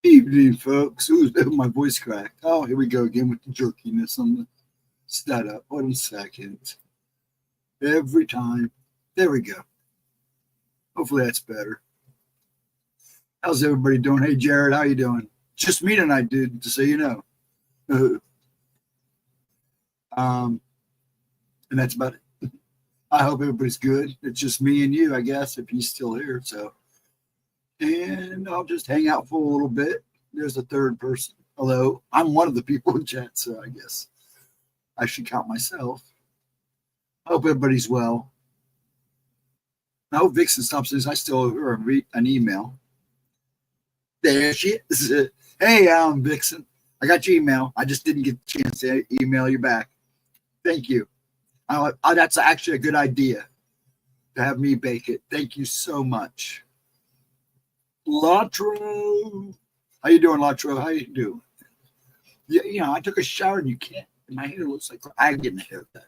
Evening, folks. Ooh, my voice cracked. Oh, here we go again with the jerkiness on the setup. 1 second. Every time. There we go. Hopefully that's better. How's everybody doing? Hey, Jared, how you doing? Just me tonight, dude, just so you know. And that's about it. I hope everybody's good. It's just me and you, I guess, if he's still here. So, and I'll just hang out for a little bit. There's a third person. Although I'm one of the people in chat, so I guess I should count myself. I hope everybody's well. I hope Vixen stops this. I still owe her an email. There she is. Hey, Vixen. I got your email. I just didn't get a chance to email you back. Thank you. That's actually a good idea to have me bake it. Thank you so much. Latro. How you doing, Latro? How you doing? Yeah, I took a shower and you can't. My hair looks like I'm getting a haircut.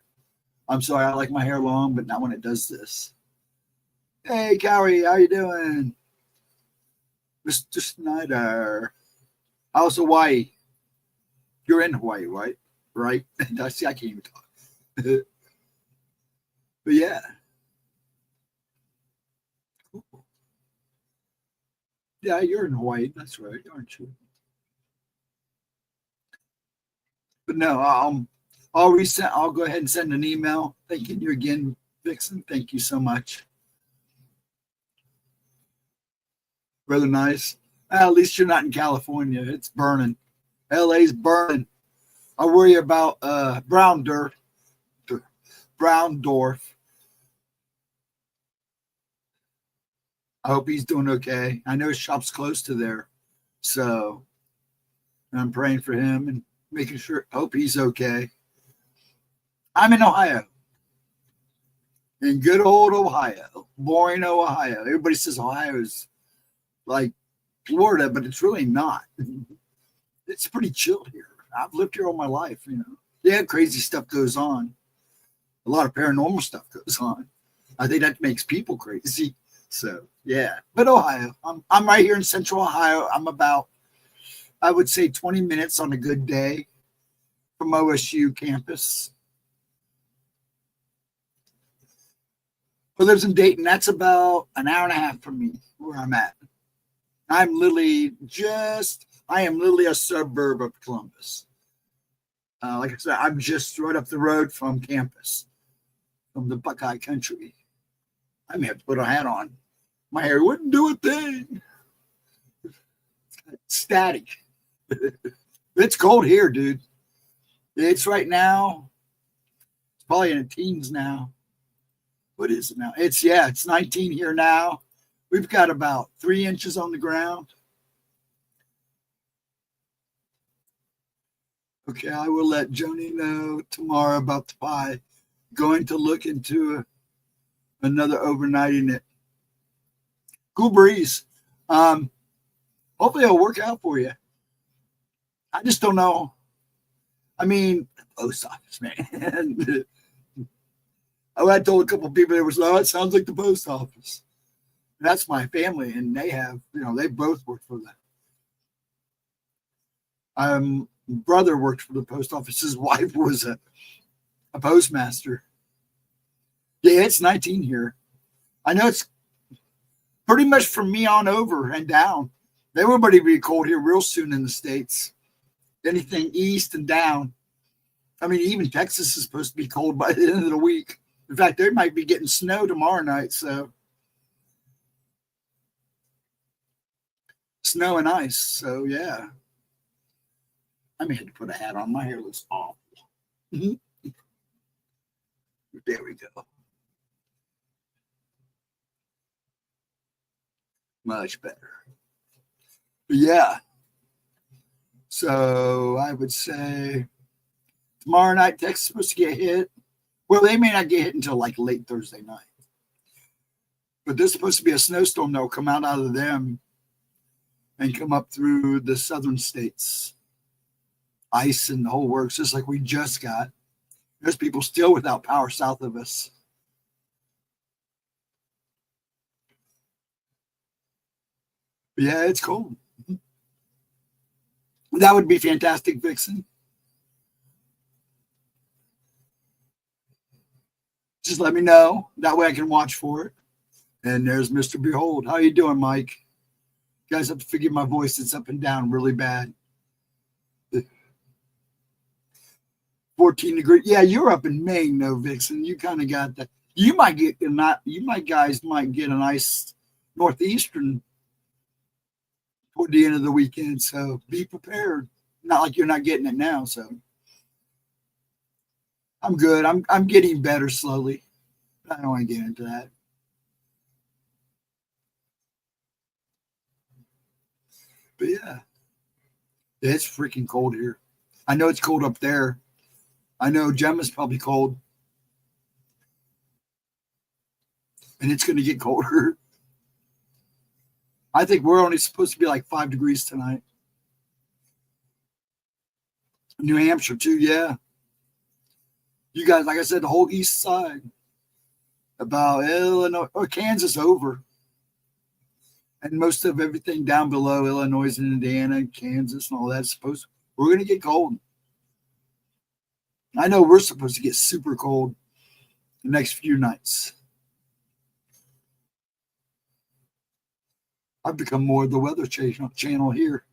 I'm sorry, I like my hair long, but not when it does this. Hey, Cowie, how you doing? Mr. Snyder. How's Hawaii? You're in Hawaii, right? Right? See, I can't even talk. But yeah. Cool. Yeah, you're in Hawaii. That's right, aren't you? But no, I'll go ahead and send an email thanking you again, Vixen. Thank you so much. Rather nice. At least you're not in California. It's burning. LA's burning. I worry about Browndorf. I hope he's doing okay. I know his shop's close to there. So I'm praying for him and making sure, hope he's okay. I'm in Ohio. In good old Ohio. Boring Ohio. Everybody says Ohio is like Florida, but it's really not. It's pretty chill here. I've lived here all my life, you know. Yeah, crazy stuff goes on. A lot of paranormal stuff goes on. I think that makes people crazy. So yeah, but Ohio. I'm right here in Central Ohio. I'm about, I would say, 20 minutes on a good day from OSU campus. Who lives in Dayton? That's about an hour and a half from me, where I'm at. I am literally a suburb of Columbus. Like I said, I'm just right up the road from campus, from the Buckeye country. I may have to put a hat on. My hair wouldn't do a thing. Static. It's cold here, dude. It's right now. It's probably in the teens now. What is it now? It's 19 here now. We've got about 3 inches on the ground. Okay, I will let Joni know tomorrow about the pie. Going to look into another overnighting it. Cool breeze. Hopefully it'll work out for you. I just don't know. I mean, post office, man. I told a couple of people, it sounds like the post office. That's my family, and they have, they both work for that. Brother worked for the post office. His wife was a postmaster. Yeah, it's 19 here. I know it's pretty much from me on over and down. Everybody will be cold here real soon in the States. Anything east and down. I mean, even Texas is supposed to be cold by the end of the week. In fact, they might be getting snow tomorrow night. So snow and ice. So yeah. I may have to put a hat on. My hair looks awful. There we go. Much better. But yeah. So I would say tomorrow night, Texas is supposed to get hit. Well, they may not get hit until like late Thursday night. But there's supposed to be a snowstorm that will come out of them and come up through the southern states. Ice and the whole works, just like we just got. There's people still without power south of us. But yeah, it's cold. That would be fantastic, Vixen. Just let me know. That way I can watch for it. And there's Mr. Behold. How you doing, Mike? You guys have to forgive my voice. It's up and down really bad. 14 degrees. Yeah, you're up in Maine, though, Vixen. You kind of got that. You might get not. You might guys might get a nice northeastern toward the end of the weekend. So be prepared. Not like you're not getting it now. So I'm good. I'm getting better slowly. I don't want to get into that. But yeah, it's freaking cold here. I know it's cold up there. I know Gemma's probably cold. And it's going to get colder. I think we're only supposed to be like 5 degrees tonight. New Hampshire, too, yeah. You guys, like I said, the whole east side. About Illinois or Kansas over. And most of everything down below Illinois and Indiana, Kansas, and all that we're going to get cold. I know we're supposed to get super cold the next few nights. I've become more of the weather channel here.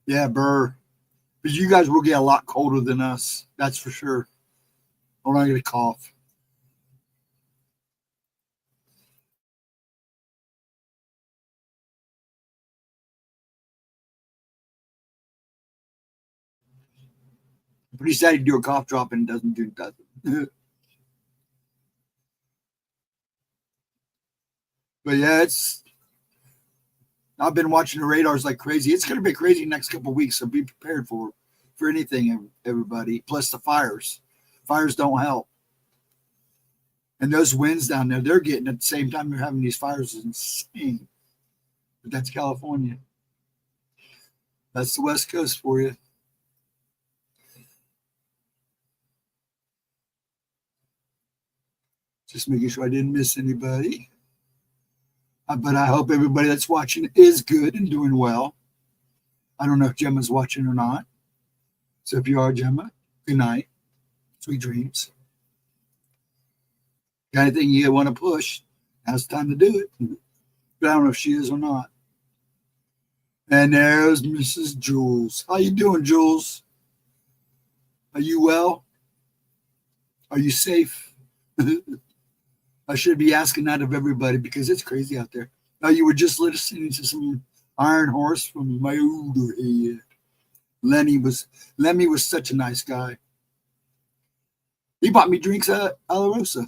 Yeah, burr. But you guys will get a lot colder than us. That's for sure. Hold on, I'm going to cough. But he said he'd do a cough drop and doesn't do that. But yeah, I've been watching the radars like crazy. It's going to be crazy next couple of weeks, so be prepared for anything, everybody. Plus the fires. Fires don't help. And those winds down there, they're getting at the same time they're having these fires is insane. But that's California. That's the West Coast for you. Just making sure I didn't miss anybody. But I hope everybody that's watching is good and doing well. I don't know if Gemma's watching or not. So if you are, Gemma, good night. Sweet dreams. Got anything you want to push? Now's the time to do it. But I don't know if she is or not. And there's Mrs. Jules. How you doing, Jules? Are you well? Are you safe? I should be asking that of everybody because it's crazy out there. Oh, you were just listening to some Iron Horse from my older head. Lemmy was such a nice guy. He bought me drinks at Alarosa.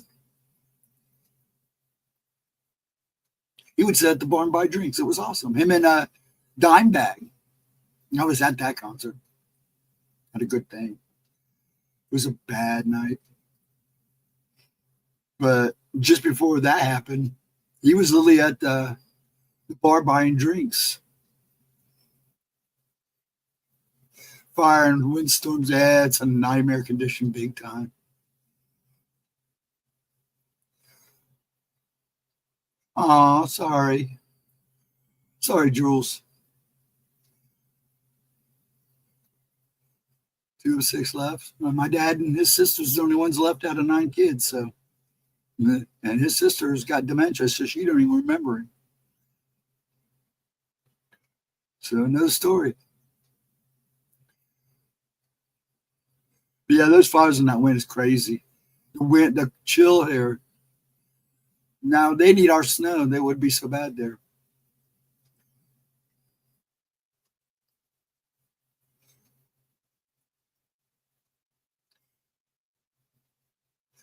He would sit at the bar and buy drinks. It was awesome. Him and Dimebag. I was at that concert. Had a good thing. It was a bad night. But just before that happened, he was literally at the bar buying drinks. Fire and windstorms, yeah, it's a nightmare condition big time. Oh, sorry. Sorry, Jules. 2 of 6 left. My dad and his sister's the only ones left out of 9 kids, so. And his sister's got dementia, so she don't even remember him. So no story. But yeah, those fires in that wind is crazy. The wind, the chill here. Now they need our snow. They would be so bad there.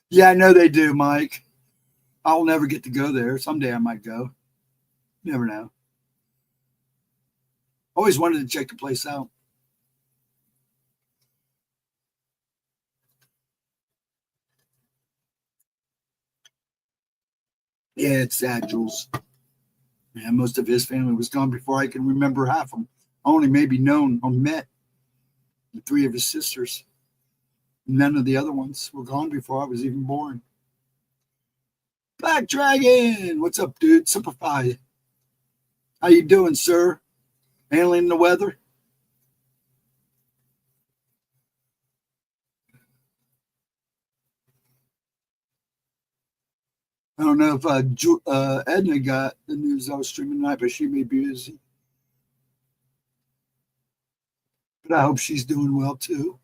Yeah, I know they do, Mike. I'll never get to go there. Someday I might go. Never know. Always wanted to check the place out. Yeah, it's sad, Jules. Yeah, most of his family was gone before I can remember half of them. I only maybe known or met the 3 of his sisters. None of the other ones were gone before I was even born. Black Dragon, what's up, dude? Simplify. How you doing, sir? Handling the weather? don't know if Edna got the news I was streaming tonight, but she may be busy. But I hope she's doing well too.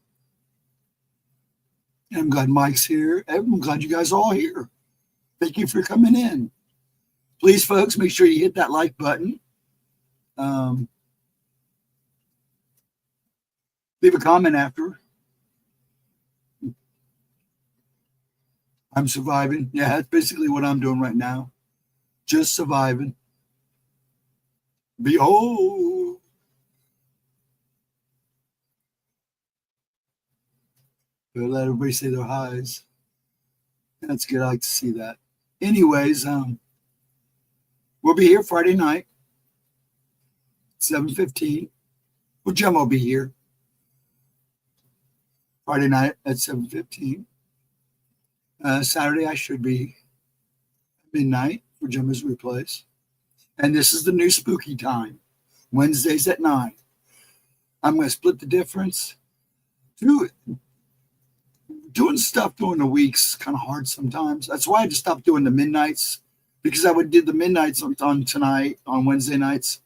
And I'm glad Mike's here. I'm glad you guys are all here. Thank you for coming in. Please, folks, make sure you hit that like button. Leave a comment after. I'm surviving. Yeah, that's basically what I'm doing right now. Just surviving. Behold. But let everybody say their highs. That's good. I like to see that. Anyways, we'll be here Friday night, 7:15. Well, Gemma will be here Friday night at 7:15. Saturday, I should be midnight for Gemma's replays. And this is the new spooky time, Wednesdays at 9. I'm going to split the difference. Doing stuff during the week's kind of hard sometimes. That's why I just stopped doing the midnights, because I would do the midnights on tonight, on Wednesday nights.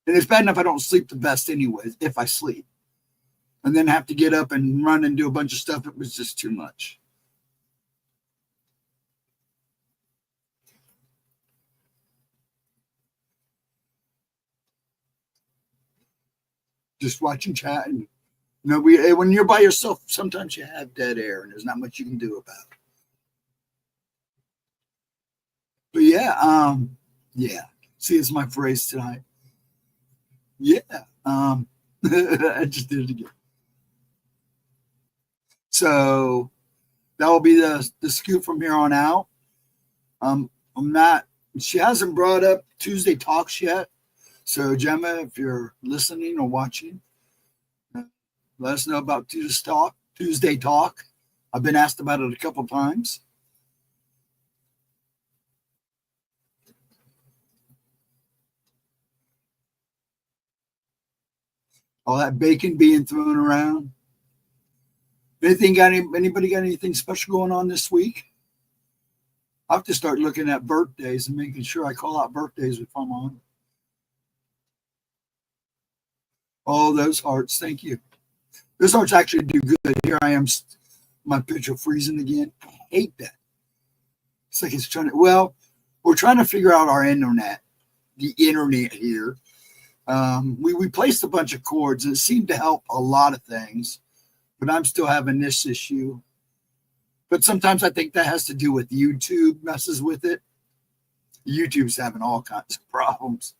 And it's bad enough I don't sleep the best anyways, if I sleep. And then have to get up and run and do a bunch of stuff. It was just too much. Just watching chat. And, when you're by yourself, sometimes you have dead air and there's not much you can do about it. But yeah. See, it's my phrase tonight. Yeah. I just did it again. So that will be the scoop from here on out. She hasn't brought up Tuesday talks yet. So Gemma, if you're listening or watching, let us know about Tuesday talk. I've been asked about it a couple times. All that bacon being thrown around. Anybody got anything special going on this week? I have to start looking at birthdays and making sure I call out birthdays if I'm on. Oh, those hearts. Thank you. Those hearts actually do good. Here I am, my picture freezing again. I hate that. It's like it's trying to, we're trying to figure out our internet, the internet here. We replaced a bunch of cords and it seemed to help a lot of things, but I'm still having this issue. But sometimes I think that has to do with YouTube messes with it. YouTube's having all kinds of problems.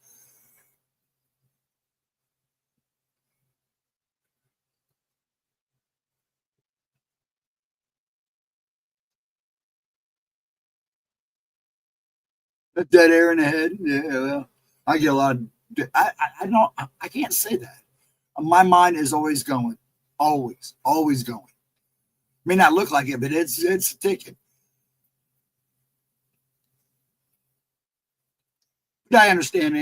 The dead air in the head. Yeah, well, I get a lot of. I can't say that. My mind is always going, always going. May not look like it, but it's ticking. But I understand,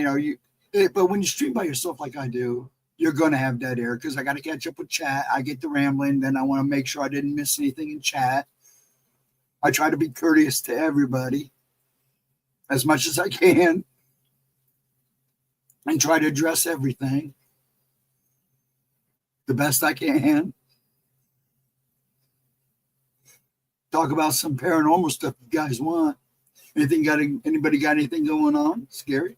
but when you stream by yourself like I do, you're going to have dead air because I got to catch up with chat. I get the rambling, then I want to make sure I didn't miss anything in chat. I try to be courteous to everybody as much as I can and try to address everything the best I can. Talk about some paranormal stuff you guys want. Anybody got anything going on? Scary?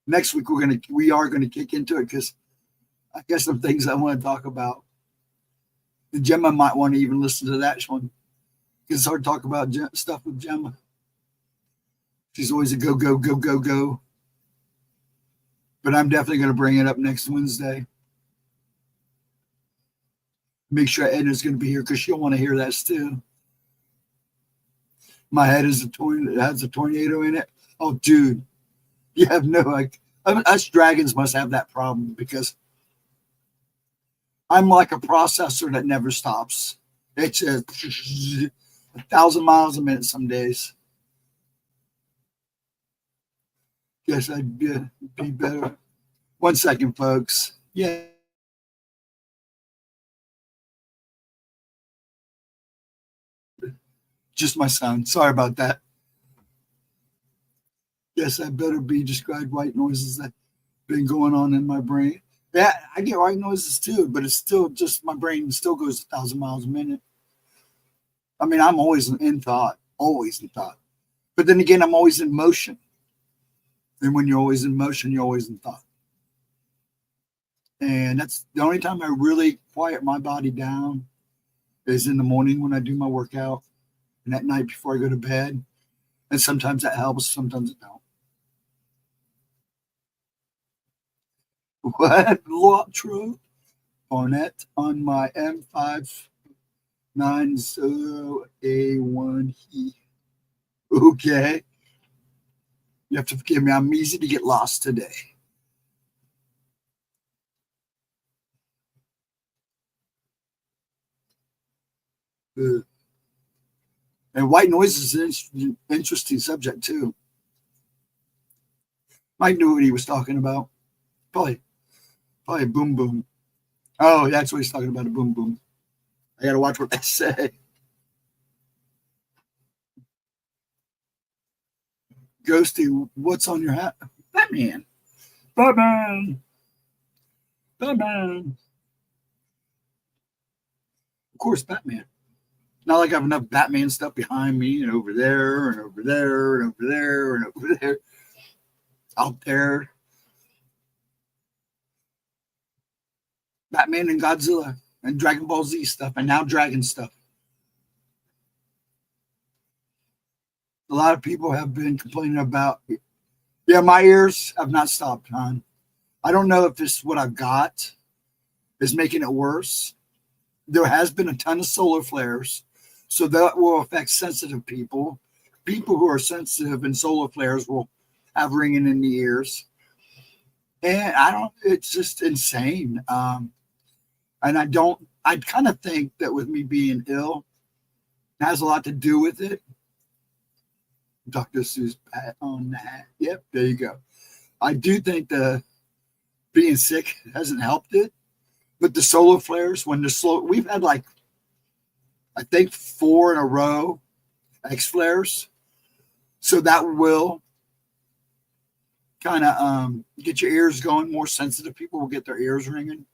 Next week we are gonna kick into it because I got some things I want to talk about. And Gemma might want to even listen to that one. It's hard to talk about stuff with Gemma. She's always a go. But I'm definitely going to bring it up next Wednesday. Make sure Edna's going to be here because she'll want to hear that too. My head is has a tornado in it. Oh, dude, you have us dragons must have that problem because I'm like a processor that never stops. It's 1,000 miles a minute some days. Guess I'd be better. 1 second, folks. Yeah. Just my son. Sorry about that. Yes, I better be described white noises that been going on in my brain. Yeah, I get white noises too, but it's still just my brain still goes 1,000 miles a minute. I mean, I'm always in thought, always in thought. But then again, I'm always in motion. And when you're always in motion, you're always in thought. And that's the only time I really quiet my body down is in the morning when I do my workout and at night before I go to bed. And sometimes that helps, sometimes it don't. What? True. Barnett on my M590A1. Okay. You have to forgive me. I'm easy to get lost today. And white noise is an interesting subject too. Mike knew what he was talking about. Probably boom boom. Oh, that's what he's talking about, a boom boom. I gotta watch what they say. Ghosty, what's on your hat? Batman. Batman. Batman. Of course, Batman. Not like I have enough Batman stuff behind me and over there and over there and over there and over there. Out there. Batman and Godzilla and Dragon Ball Z stuff and now Dragon stuff. A lot of people have been complaining about it. Yeah, my ears have not stopped, hon. I don't know if this what I've got is making it worse. There has been a ton of solar flares, so that will affect sensitive people. People who are sensitive and solar flares will have ringing in the ears. And it's just insane. And I kind of think that with me being ill, it has a lot to do with it. Dr. Seuss pat on that. Yep, there you go. I do think the being sick hasn't helped it, but the solar flares, when the slow, we've had like, I think 4 in a row X flares. So that will kind of get your ears going. More sensitive people will get their ears ringing.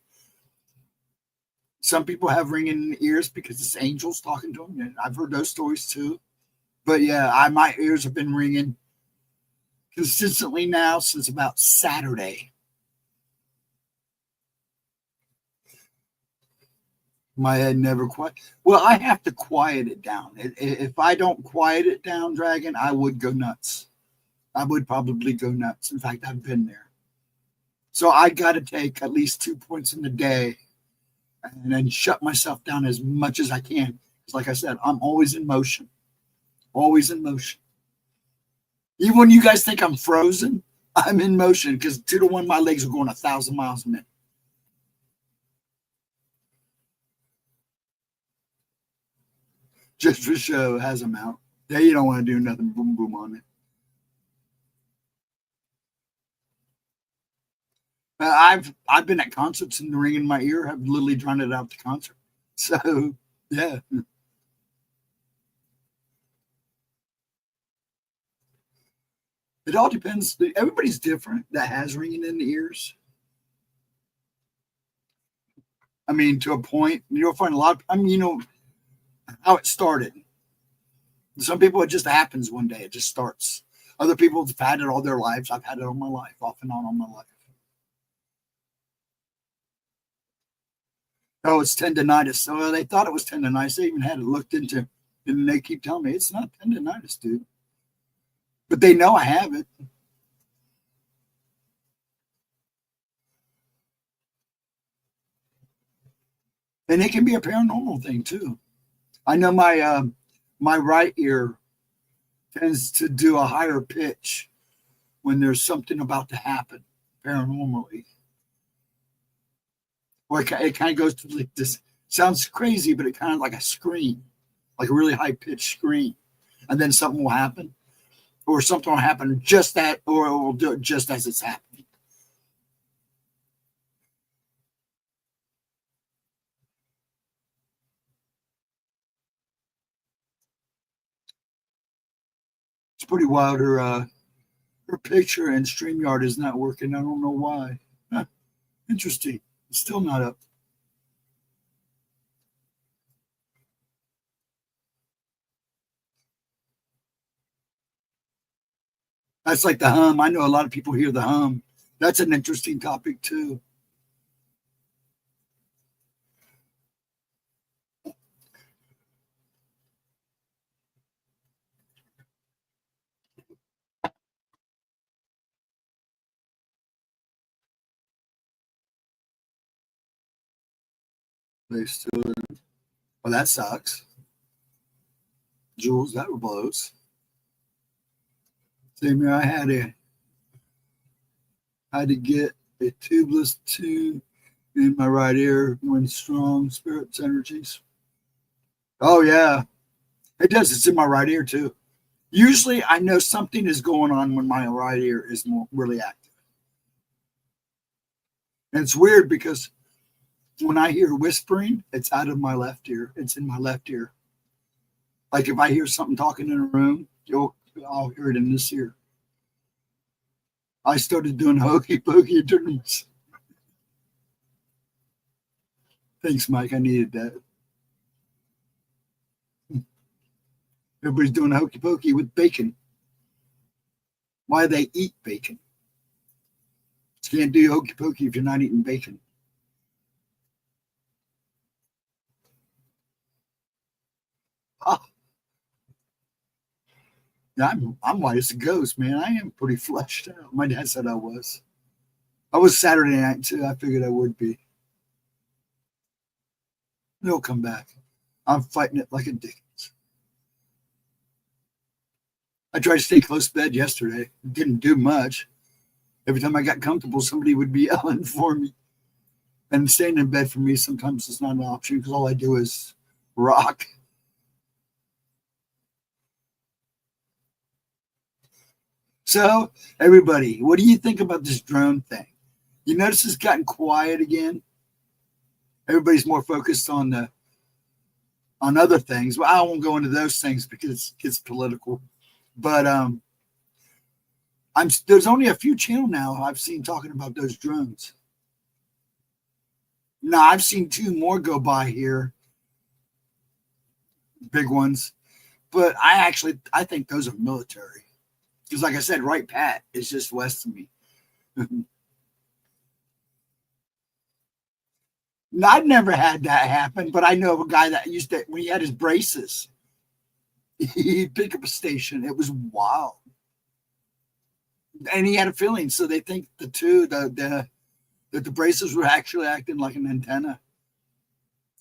Some people have ringing in the ears because it's angels talking to them. And I've heard those stories too. But yeah, my ears have been ringing consistently now since about Saturday. My head never quite. Well, I have to quiet it down. If I don't quiet it down, Dragon, I would go nuts. I would probably go nuts. In fact, I've been there. So I got to take at least 2 points in the day and then shut myself down as much as I can. Because like I said, I'm always in motion. Always in motion. Even when you guys think I'm frozen, I'm in motion because 2 to 1, my legs are going 1,000 miles a minute. Just for show, has them out. Yeah, you don't want to do nothing boom boom on it. I've been at concerts and the ring in my ear have literally drowned it out the concert. So yeah. It all depends. Everybody's different that has ringing in the ears. I mean, to a point, you'll find a lot of, how it started. Some people, it just happens one day. It just starts. Other people have had it all their lives. I've had it all my life, off and on all my life. Oh, it's tendonitis. So they thought it was tendonitis. They even had it looked into, and they keep telling me it's not tendonitis, dude. But they know I have it. And it can be a paranormal thing too. I know my right ear tends to do a higher pitch when there's something about to happen paranormally. Or it kind of goes to like this. Sounds crazy, but it kind of like a scream, like a really high pitched scream, and then something will happen, or something will happen just that, or it will do it just as it's happening. pretty wild. Her picture and StreamYard is not working. I don't know why. Huh, interesting. It's still not up. That's like the hum. I know a lot of people hear the hum. That's an interesting topic too. They still. Well, that sucks. Jules, that blows. Same here. I had to get a tubeless tube in my right ear when strong spirits energies. Oh yeah, it does. It's in my right ear too. Usually, I know something is going on when my right ear is really active, and it's weird because when I hear whispering, it's out of my left ear. It's in my left ear. Like if I hear something talking in a room, I'll hear it in this ear. I started doing hokey pokey tournaments. Thanks, Mike. I needed that. Everybody's doing hokey pokey with bacon. Why they eat bacon? You can't do hokey pokey if you're not eating bacon. Ah. Yeah, I'm white as a ghost, man. I am pretty fleshed out. My dad said I was. I was Saturday night too. I figured I would be. It'll come back. I'm fighting it like a Dickens. I tried to stay close to bed yesterday. Didn't do much. Every time I got comfortable, somebody would be yelling for me. And staying in bed for me sometimes is not an option because all I do is rock. So, everybody, what do you think about this drone thing? You notice it's gotten quiet again. Everybody's more focused on other things. Well, I won't go into those things because it's political. But there's only a few channels now I've seen talking about those drones. Now I've seen two more go by here, big ones, but I think those are military. Because like I said, Right Pat is just west of me. I've never had that happen, but I know of a guy that used to, when he had his braces, he'd pick up a station. It was wild. And he had a feeling, so they think that the braces were actually acting like an antenna.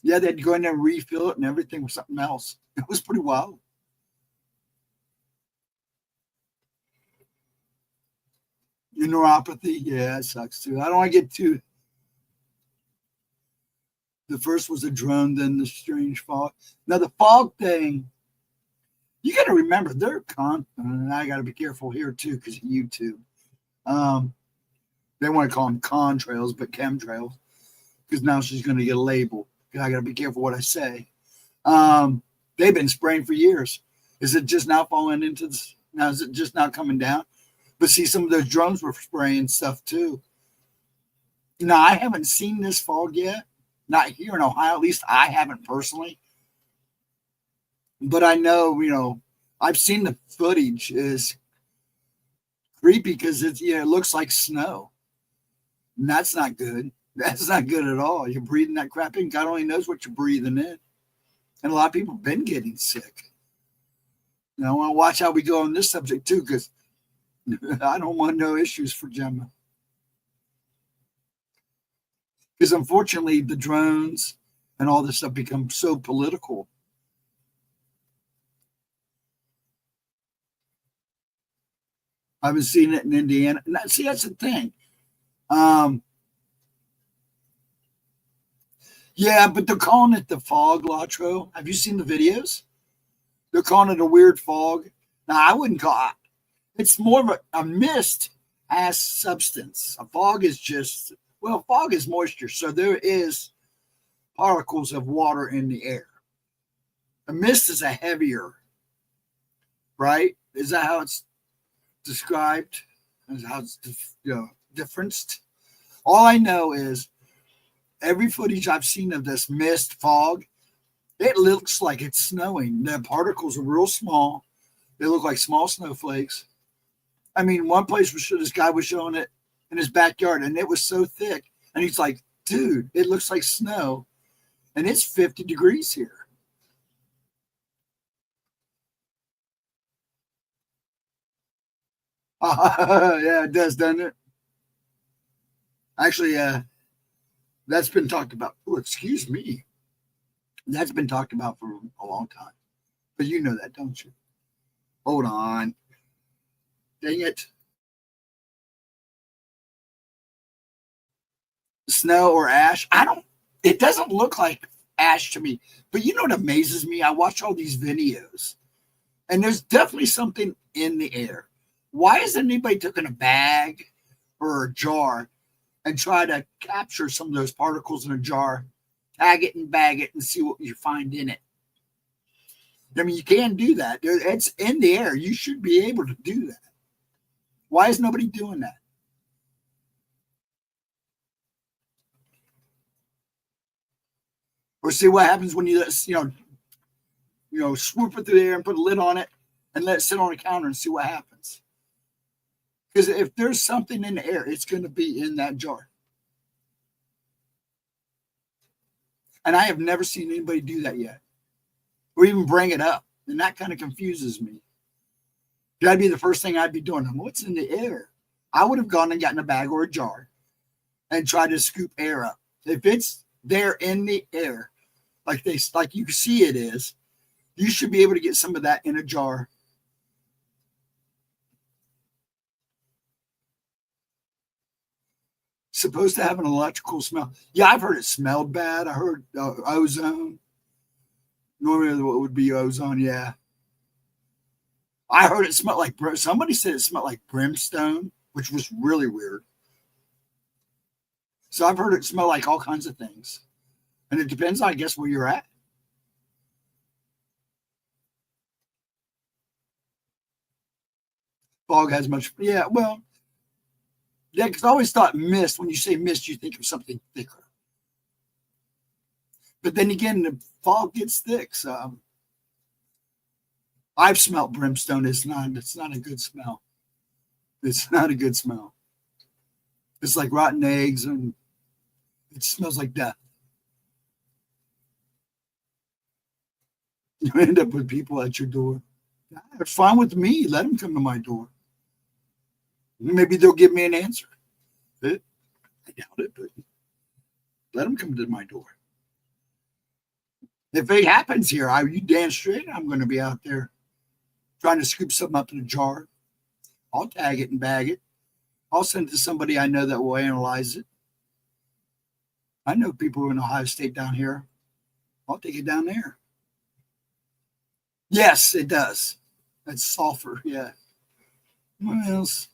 Yeah, they'd go in there and refill it and everything with something else. It was pretty wild. Neuropathy, yeah, it sucks too. I don't want to get too. The first was a drone, then the strange fog. Now the fog thing, you got to remember they're and I got to be careful here too because of YouTube. They want to call them contrails, but chemtrails, because now she's going to get a label. I got to be careful what I say. They've been spraying for years. Is it just now falling into this? Now is it just now coming down? But see, some of those drones were spraying stuff too. Now I haven't seen this fog yet. Not here in Ohio, at least I haven't personally. But I know, I've seen the footage is creepy because it looks like snow. And that's not good. That's not good at all. You're breathing that crap in. God only knows what you're breathing in. And a lot of people have been getting sick. I want to watch how we go on this subject too, because I don't want no issues for Gemma. Because unfortunately, the drones and all this stuff become so political. I've been seeing it in Indiana. And see, that's the thing. Yeah, but they're calling it the fog, Latro. Have you seen the videos? They're calling it a weird fog. Now, I wouldn't call it. It's more of a mist as substance. A fog is just, fog is moisture. So there is particles of water in the air. A mist is a heavier, right? Is that how it's described? Is how it's differenced? All I know is every footage I've seen of this mist fog, it looks like it's snowing. The particles are real small. They look like small snowflakes. I mean, one place this guy was showing it in his backyard, and it was so thick. And he's like, dude, it looks like snow. And it's 50 degrees here. Yeah, it does, doesn't it? Actually, that's been talked about. Oh, excuse me. That's been talked about for a long time. But you know that, don't you? Hold on. Dang it. Snow or ash? It doesn't look like ash to me. But you know what amazes me? I watch all these videos, and there's definitely something in the air. Why hasn't anybody taken a bag or a jar and try to capture some of those particles in a jar, tag it and bag it, and see what you find in it? I mean, you can do that. It's in the air. You should be able to do that. Why is nobody doing that? Or see what happens when you swoop it through the air and put a lid on it and let it sit on a counter and see what happens. Because if there's something in the air, it's going to be in that jar. And I have never seen anybody do that yet, or even bring it up. And that kind of confuses me. That'd be the first thing I'd be doing. What's in the air? I would have gone and gotten a bag or a jar and tried to scoop air up. If it's there in the air, like you see it is, you should be able to get some of that in a jar. Supposed to have an electrical smell. Yeah, I've heard it smelled bad. I heard ozone. Normally, what would be ozone? Yeah. I heard it smelled like, somebody said it smelled like brimstone, which was really weird. So I've heard it smell like all kinds of things. And it depends, I guess, where you're at. Fog has much, yeah, well, yeah, because I always thought mist, when you say mist, you think of something thicker. But then again, the fog gets thick, so I've smelled brimstone. It's not a good smell. It's not a good smell. It's like rotten eggs, and it smells like death. You end up with people at your door. It's fine with me. Let them come to my door. Maybe they'll give me an answer. I doubt it, but let them come to my door. If it happens here, you damn straight I'm going to be out there trying to scoop something up in a jar. I'll tag it and bag it. I'll send it to somebody I know that will analyze it. I know people in Ohio State down here. I'll take it down there. Yes, it does. That's sulfur, yeah. What else?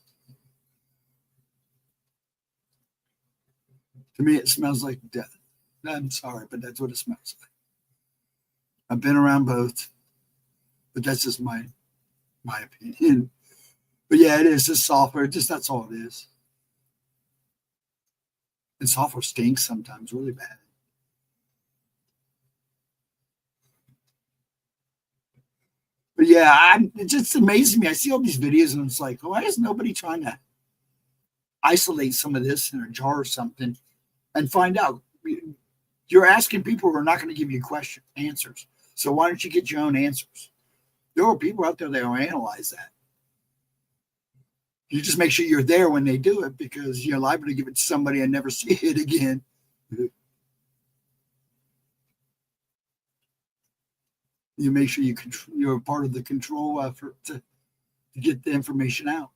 To me, it smells like death. I'm sorry, but that's what it smells like. I've been around both, but that's just my opinion. But yeah, it is. It's sulfur. That's all it is. And sulfur stinks sometimes really bad. But yeah, it just amazes me. I see all these videos and it's like, why is nobody trying to isolate some of this in a jar or something and find out? You're asking people who are not going to give you answers. So why don't you get your own answers? There are people out there that will analyze that. You just make sure you're there when they do it, because you're liable to give it to somebody and never see it again. You make sure you're part of the control effort to get the information out.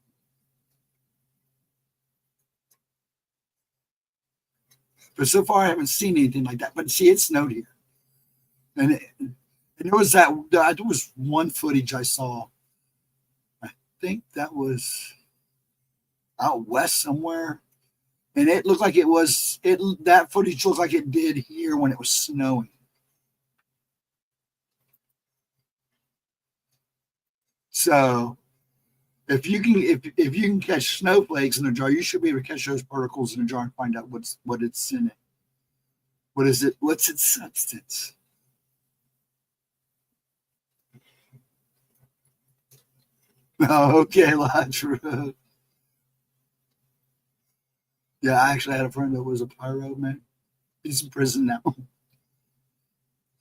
But so far, I haven't seen anything like that. But see, it snowed here, and it was that was one footage I saw. I think that was out west somewhere, and it looked like that footage looked like it did here when it was snowing. So if you can catch snowflakes in a jar, you should be able to catch those particles in a jar and find out what it's in it. What is it? What's its substance? Oh, okay, Lodge Road. Yeah, I actually had a friend that was a pyro man. He's in prison now.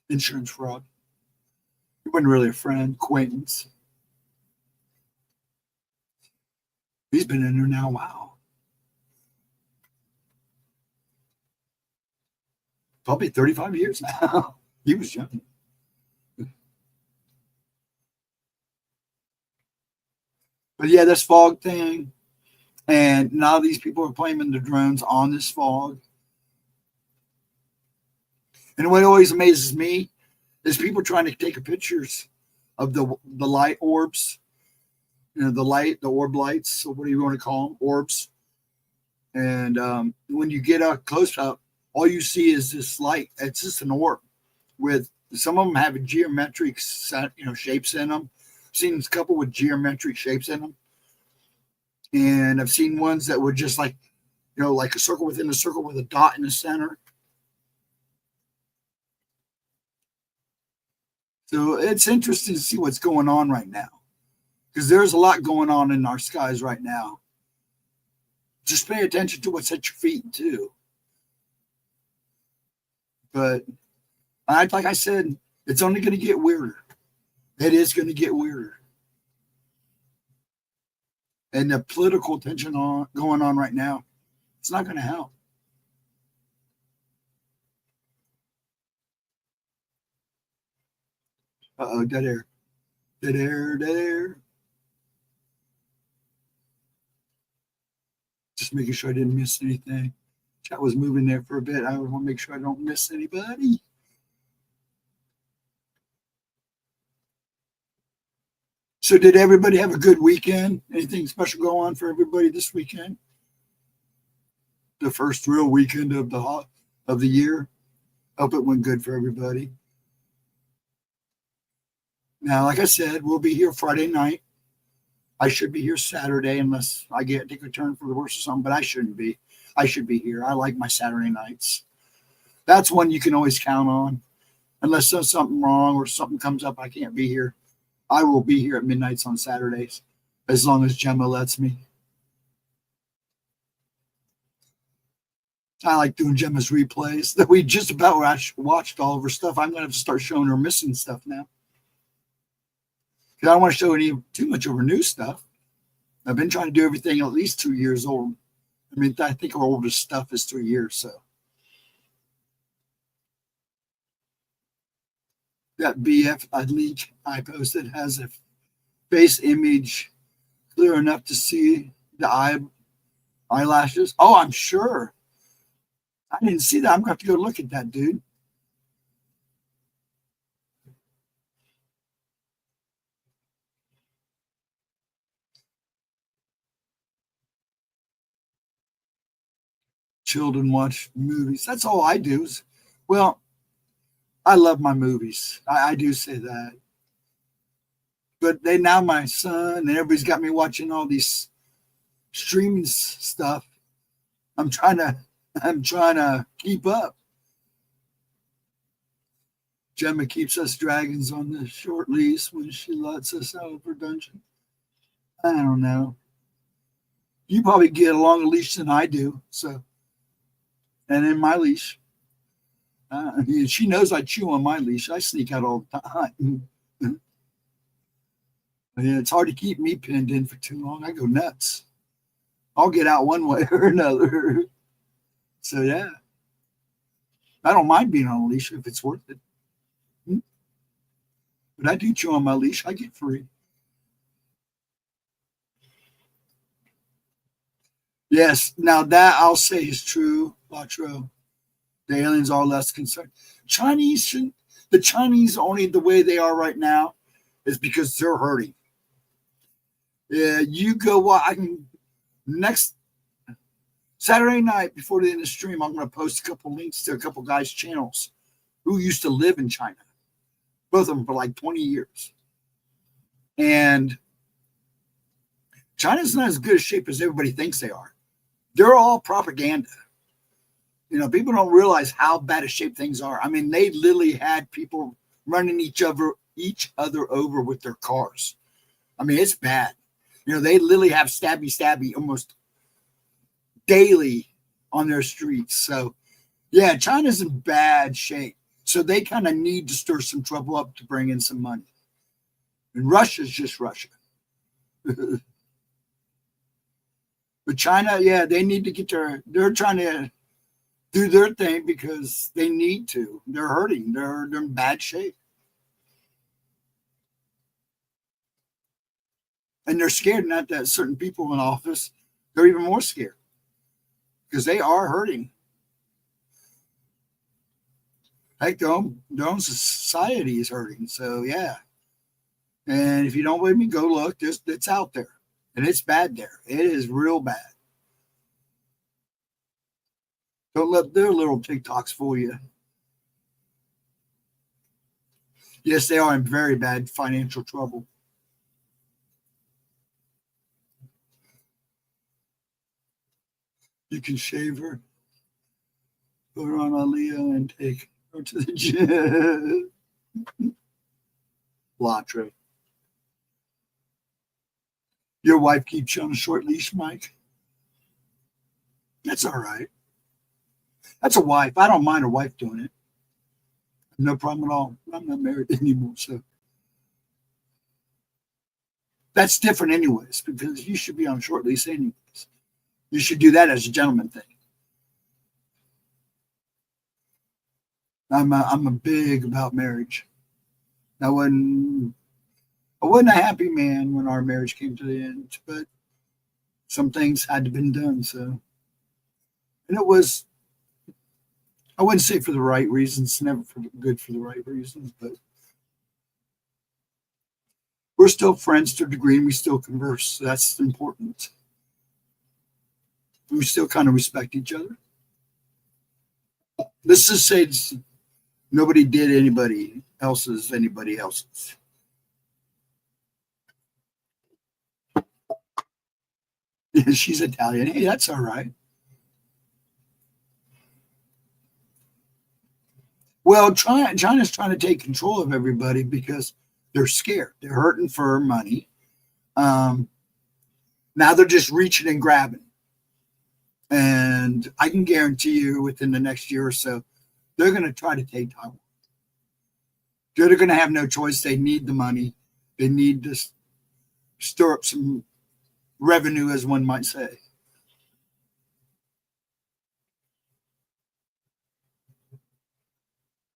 Insurance fraud. He wasn't really a friend, acquaintance. He's been in there now. Wow. Probably 35 years now. He was young. But yeah, this fog thing. And now these people are claiming the drones on this fog. And what always amazes me is people trying to take pictures of the light orbs, the orb lights. So what do you want to call them? Orbs. And when you get up close up, all you see is this light. It's just an orb with some of them have geometric, shapes in them. I've seen a couple with geometric shapes in them. And I've seen ones that were just like a circle within a circle with a dot in the center. So it's interesting to see what's going on right now, because there's a lot going on in our skies right now. Just pay attention to what's at your feet too. But like I said, it's only going to get weirder. It is going to get weirder. And the political tension going on right now, it's not going to help. Uh-oh, dead air. Dead air, dead air. Just making sure I didn't miss anything. Chat was moving there for a bit. I want to make sure I don't miss anybody. So did everybody have a good weekend? Anything special go on for everybody this weekend? The first real weekend of the year. Hope it went good for everybody. Now, like I said, we'll be here Friday night. I should be here Saturday unless I take a turn for the worse or something, but I shouldn't be. I should be here. I like my Saturday nights. That's one you can always count on. Unless there's something wrong or something comes up, I can't be here. I will be here at midnights on Saturdays, as long as Gemma lets me. I like doing Gemma's replays that we just about watched all of her stuff. I'm going to have to start showing her missing stuff now. Because I don't want to show too much of her new stuff. I've been trying to do everything at least 2 years old. I mean, I think our oldest stuff is 3 years, so. That BF leak I posted has a face image clear enough to see the eyelashes. Oh, I'm sure. I didn't see that. I'm going to have to go look at that, dude. Children watch movies. That's all I do. Well, I love my movies. I do say that. But now my son and everybody's got me watching all these streaming stuff. I'm trying to keep up. Gemma keeps us dragons on the short leash when she lets us out of her dungeon. I don't know. You probably get a longer leash than I do, so. And in my leash, she knows I chew on my leash. I sneak out all the time. Yeah, it's hard to keep me pinned in for too long. I go nuts. I'll get out one way or another. So yeah, I don't mind being on a leash if it's worth it. But I do chew on my leash. I get free. Yes, now that I'll say is true, Latro. The aliens are less concerned. The Chinese only the way they are right now is because they're hurting. Yeah, you go. Next Saturday night before the end of the stream, I'm going to post a couple links to a couple guys' channels who used to live in China. Both of them for like 20 years. And China's not as good a shape as everybody thinks they are. They're all propaganda. You know, people don't realize how bad a shape things are. I mean, they literally had people running each other over with their cars. I mean, it's bad. You know, they literally have stabby almost daily on their streets. So, yeah, China's in bad shape. So they kind of need to stir some trouble up to bring in some money. And Russia's just Russia. But China, yeah, they need to get they're trying to do their thing because they need to. They're hurting. They're in bad shape. And they're scared not that certain people in office, they're even more scared because they are hurting. Like their own society is hurting. So, yeah. And if you don't believe me, go look. It's out there. And it's bad there. It is real bad. Don't let their little TikToks fool you. Yes, they are in very bad financial trouble. You can shave her, put her on a Leo, and take her to the gym. Latre. Your wife keeps you on a short leash, Mike? That's all right. That's a wife. I don't mind a wife doing it. No problem at all. I'm not married anymore, so that's different anyways, because you should be on a short leash anyways. You should do that as a gentleman thing. I'm a big about marriage. I wasn't a happy man when our marriage came to the end, but some things had to been done. So, and it was, I wouldn't say for the right reasons, never good for the right reasons, but we're still friends to a degree and we still converse. So that's important. We still kind of respect each other. Let's just say nobody did anybody else's. She's Italian. Hey, that's all right. Well, China's trying to take control of everybody because they're scared. They're hurting for money. Um, Now they're just reaching and grabbing. And I can guarantee you within the next year or so, they're going to try to take Taiwan. They're going to have no choice. They need the money. They need to stir up some revenue, as one might say.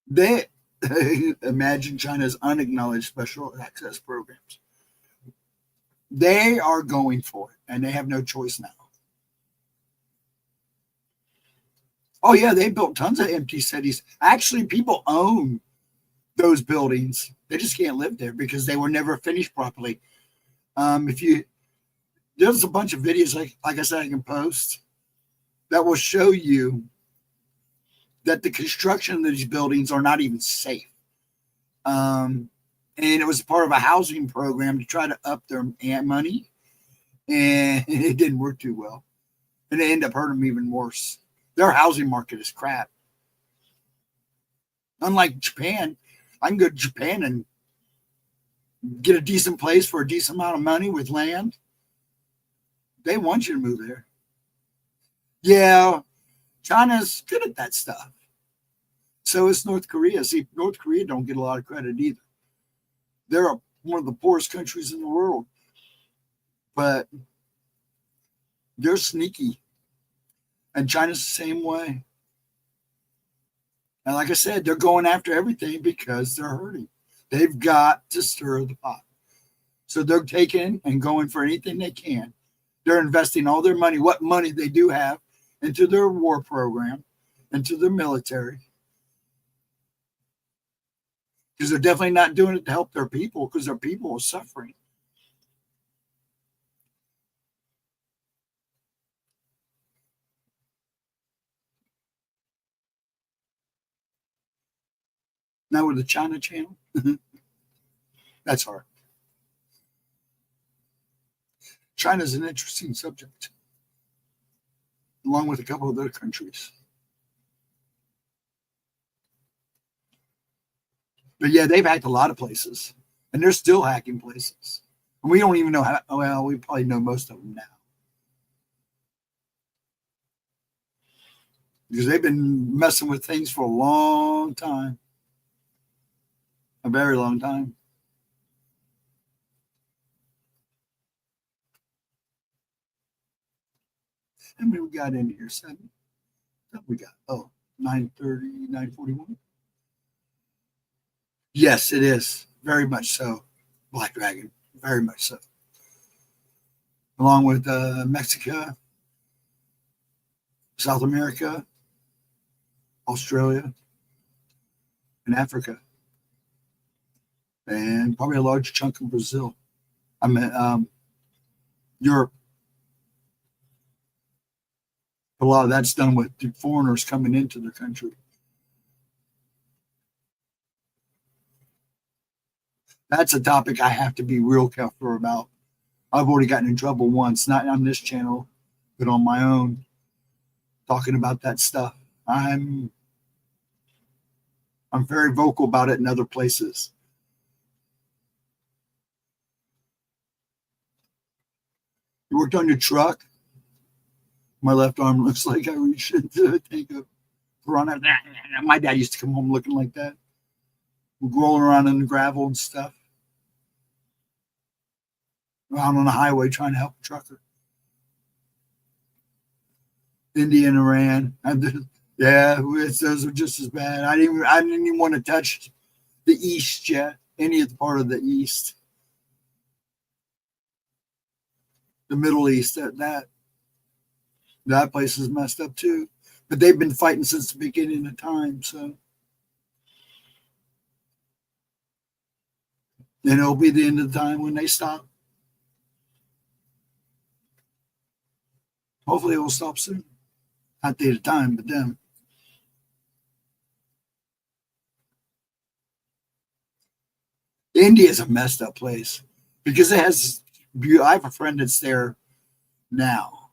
They imagine China's unacknowledged special access programs. They are going for it, and they have no choice now. Oh, yeah, they built tons of empty cities. Actually, people own those buildings. They just can't live there because they were never finished properly. If you There's a bunch of videos, like I said, I can post that will show you that the construction of these buildings are not even safe. And it was part of a housing program to try to up their money, and it didn't work too well. And it ended up hurting them even worse. Their housing market is crap. Unlike Japan, I can go to Japan and get a decent place for a decent amount of money with land. They want you to move there. Yeah, China's good at that stuff. So is North Korea. See, North Korea don't get a lot of credit either. They're one of the poorest countries in the world, but they're sneaky. And China's the same way. And like I said, they're going after everything because they're hurting. They've got to stir the pot. So they're taking and going for anything they can. They're investing all their money, what money they do have, into their war program, into their military. Because they're definitely not doing it to help their people, because their people are suffering. Now with the China channel, that's hard. China's an interesting subject, along with a couple of other countries. But yeah, they've hacked a lot of places, and they're still hacking places. And we don't even know how, well, we probably know most of them now. Because they've been messing with things for a long time. A very long time. How many we got in here? 7? What we got? Oh, 9:30, 9:41. Yes, it is. Very much so. Black Dragon. Very much so. Along with Mexico, South America, Australia, and Africa. And probably a large chunk of Brazil. I mean, Europe. A lot of that's done with the foreigners coming into the country. That's a topic I have to be real careful about. I've already gotten in trouble once, not on this channel, but on my own, talking about that stuff. I'm very vocal about it in other places. You worked on your truck? My left arm looks like I reached into take a piranha. My dad used to come home looking like that. We're rolling around in the gravel and stuff. Out on the highway trying to help a trucker. India and Iran. Yeah, those are just as bad. I didn't even want to touch the East yet. Any of the part of the East. The Middle East, that place is messed up too. But they've been fighting since the beginning of time, so. And it'll be the end of the time when they stop. Hopefully it will stop soon. Not the time, but them. India is a messed up place because it has. I have a friend that's there now,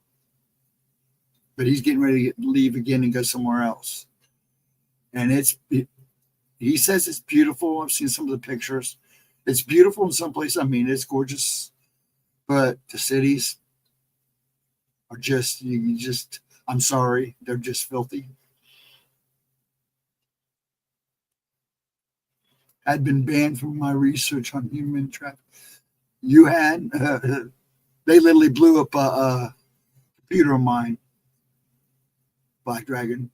but he's getting ready to leave again and go somewhere else. And he says it's beautiful. I've seen some of the pictures. It's beautiful in some places. I mean, it's gorgeous, but the cities are just, I'm sorry, they're just filthy. I'd been banned from my research on human trafficking. You had, they literally blew up a computer of mine, Black Dragon.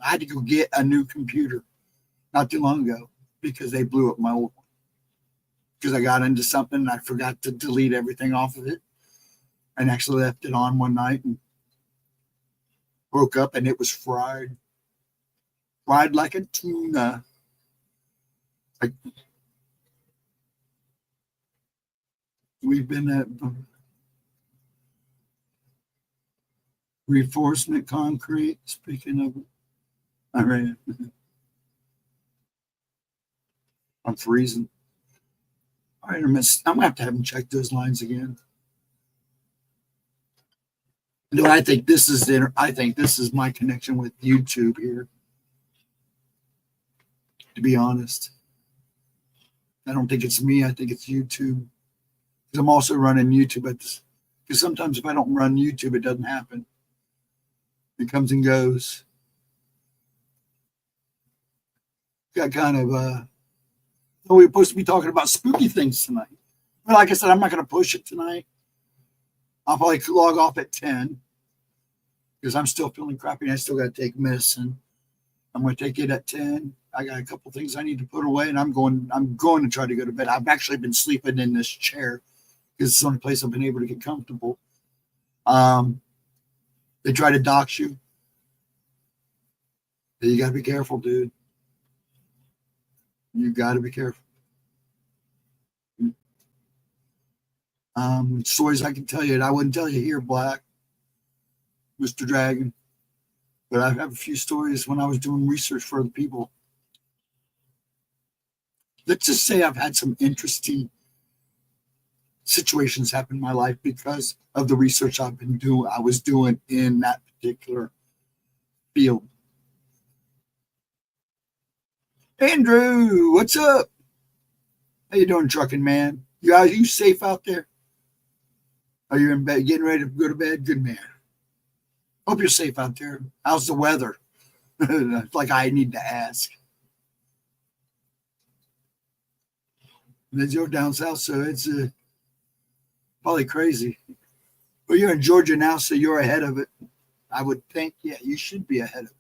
I had to go get a new computer not too long ago because they blew up my old one. Because I got into something and I forgot to delete everything off of it and actually left it on one night and woke up and it was fried like a tuna. We've been at reinforcement concrete. Speaking of, I ran. I'm freezing. All right, I'm gonna have to have them check those lines again. No, I think this is my connection with YouTube here. To be honest, I don't think it's me. I think it's YouTube. Because I'm also running YouTube at this. Because sometimes if I don't run YouTube, it doesn't happen. It comes and goes. Got kind of we're supposed to be talking about spooky things tonight. But like I said, I'm not going to push it tonight. I'll probably log off at 10 because I'm still feeling crappy and I still got to take medicine. I'm going to take it at 10. I got a couple things I need to put away, and I'm going to try to go to bed. I've actually been sleeping in this chair because it's the only place I've been able to get comfortable. They try to dox you. You got to be careful, dude. You got to be careful. Stories I can tell you, and I wouldn't tell you here, Black, Mr. Dragon. But I have a few stories when I was doing research for other people. Let's just say I've had some interesting situations happen in my life because of the research I was doing in that particular field. Andrew, what's up? How you doing, trucking man? Are you safe out there? Are you in bed, getting ready to go to bed? Good man. Hope you're safe out there. How's the weather? Like I need to ask. And you're down south, so it's probably crazy. But you're in Georgia now, so you're ahead of it. I would think, yeah, you should be ahead of it.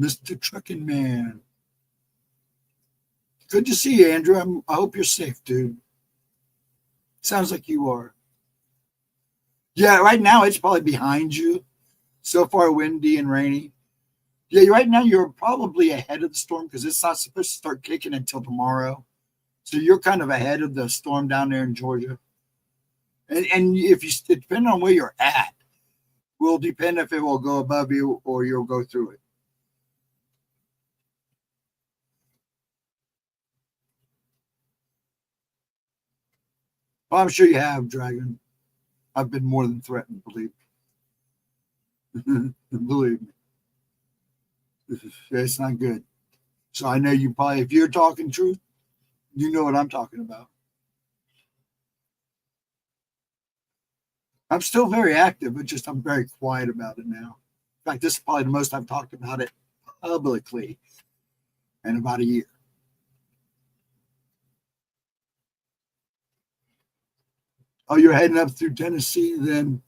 Mr. Trucking Man. Good to see you, Andrew. I hope you're safe, dude. Sounds like you are. Yeah, right now it's probably behind you. So far windy and rainy. Yeah, right now you're probably ahead of the storm because it's not supposed to start kicking until tomorrow. So you're kind of ahead of the storm down there in Georgia. And if you depending on where you're at, will depend if it will go above you or you'll go through it. Well, I'm sure you have, Dragon. I've been more than threatened, believe me. Believe me. It's not good. So I know you probably, if you're talking truth, you know what I'm talking about. I'm still very active, but just I'm very quiet about it now. In fact, this is probably the most I've talked about it publicly in about a year. Oh, you're heading up through Tennessee, then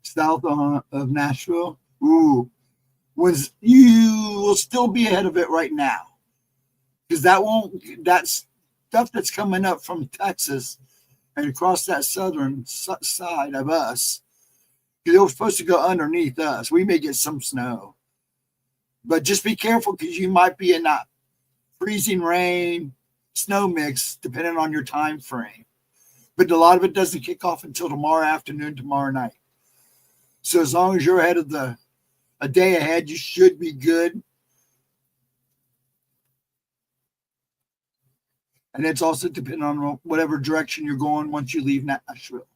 south of Nashville? Ooh, you will still be ahead of it right now. Because that stuff that's coming up from Texas and across that southern side of us, because it was supposed to go underneath us. We may get some snow. But just be careful because you might be in that freezing rain, snow mix, depending on your time frame. But a lot of it doesn't kick off until tomorrow afternoon, tomorrow night. So as long as you're ahead of a day ahead, you should be good. And it's also depending on whatever direction you're going once you leave Nashville.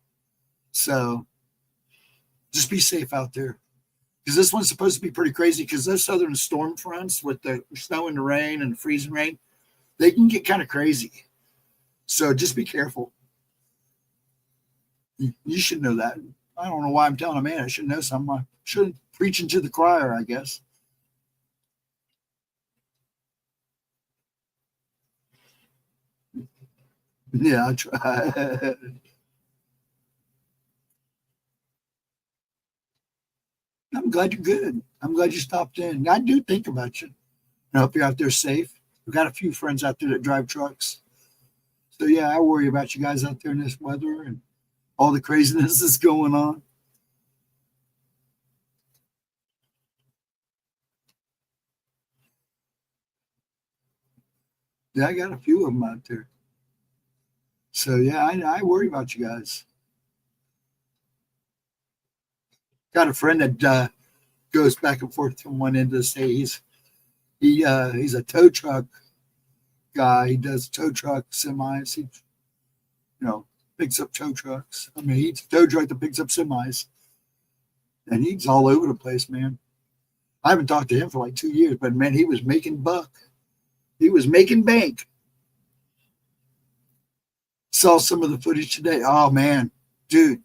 So just be safe out there. Because this one's supposed to be pretty crazy because those southern storm fronts with the snow and the rain and the freezing rain, they can get kind of crazy. So just be careful. You should know that. I don't know why I'm telling a man I should know something. I shouldn't preaching to the choir, I guess. Yeah, I try. I'm glad you're good. I'm glad you stopped in. I do think about you. I hope you're out there safe. We've got a few friends out there that drive trucks. So, yeah, I worry about you guys out there in this weather and all the craziness that's going on. Yeah, I got a few of them out there. So, yeah, I worry about you guys. Got a friend that goes back and forth from one end of the state. He's a tow truck guy. He does tow truck semis. He picks up tow trucks. I mean, he's a tow truck that picks up semis. And he's all over the place, man. I haven't talked to him for like 2 years, but man, he was making buck. He was making bank. Saw some of the footage today. Oh man, dude,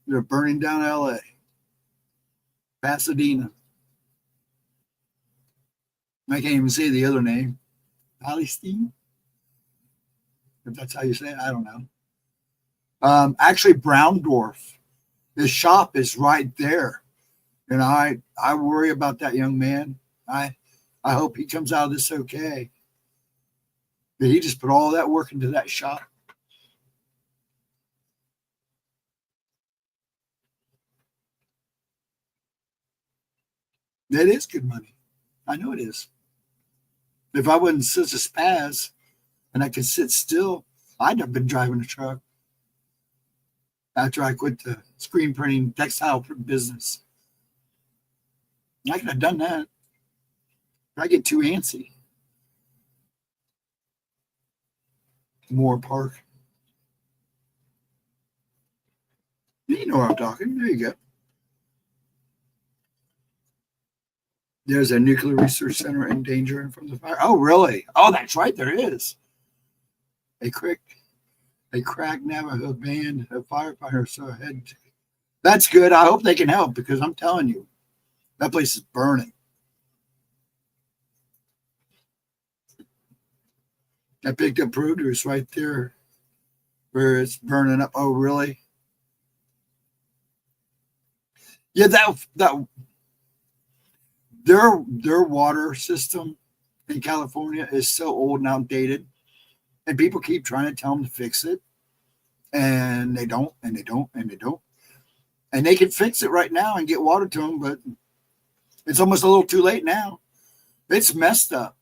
they're burning down LA. Pasadena. I can't even say the other name. Palestine? If that's how you say it, I don't know. Actually, Browndorf. His shop is right there. And I worry about that young man. I hope he comes out of this okay. But he just put all that work into that shop. That is good money. I know it is. If I wasn't such a spaz and I could sit still, I'd have been driving a truck after I quit the screen printing textile business. I could have done that. But I get too antsy. Moore Park. You know what I'm talking. There you go. There's a nuclear research center in danger from the fire. Oh, really? Oh, that's right. There is. A crack Navajo band of firefighters so ahead. That's good. I hope they can help because I'm telling you, that place is burning. I picked up produce right there where it's burning up. Oh, really? Yeah, that their water system in California is so old and outdated, and people keep trying to tell them to fix it, and they don't, and they don't, and they don't, and they can fix it right now and get water to them, but it's almost a little too late now. It's messed up.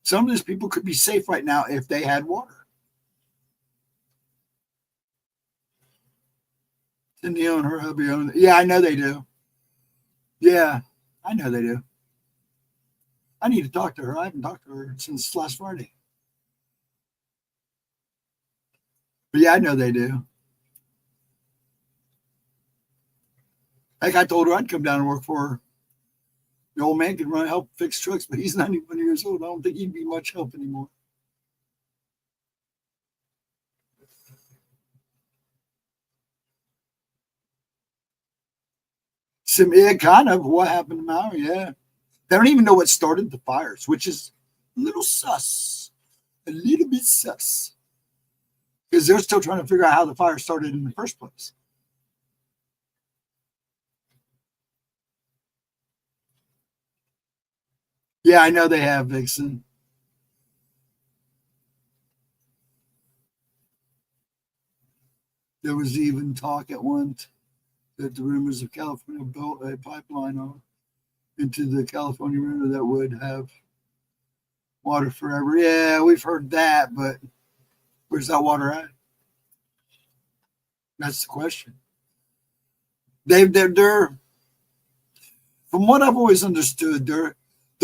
Some of these people could be safe right now if they had water. Cindy and her hubby own. Yeah, I know they do. Yeah, I know they do. I need to talk to her. I haven't talked to her since last Friday. But yeah, I know they do. Like I told her I'd come down and work for her. The old man can help fix trucks, but he's 91 years old. I don't think he'd be much help anymore. Yeah, kind of what happened to Maui, yeah. They don't even know what started the fires, which is a little sus. A little bit sus. Because they're still trying to figure out how the fire started in the first place. Yeah, I know they have, Vixen. There was even talk at once that the rumors of California built a pipeline into the California River that would have water forever. Yeah, we've heard that, but where's that water at? That's the question. They're from what I've always understood, their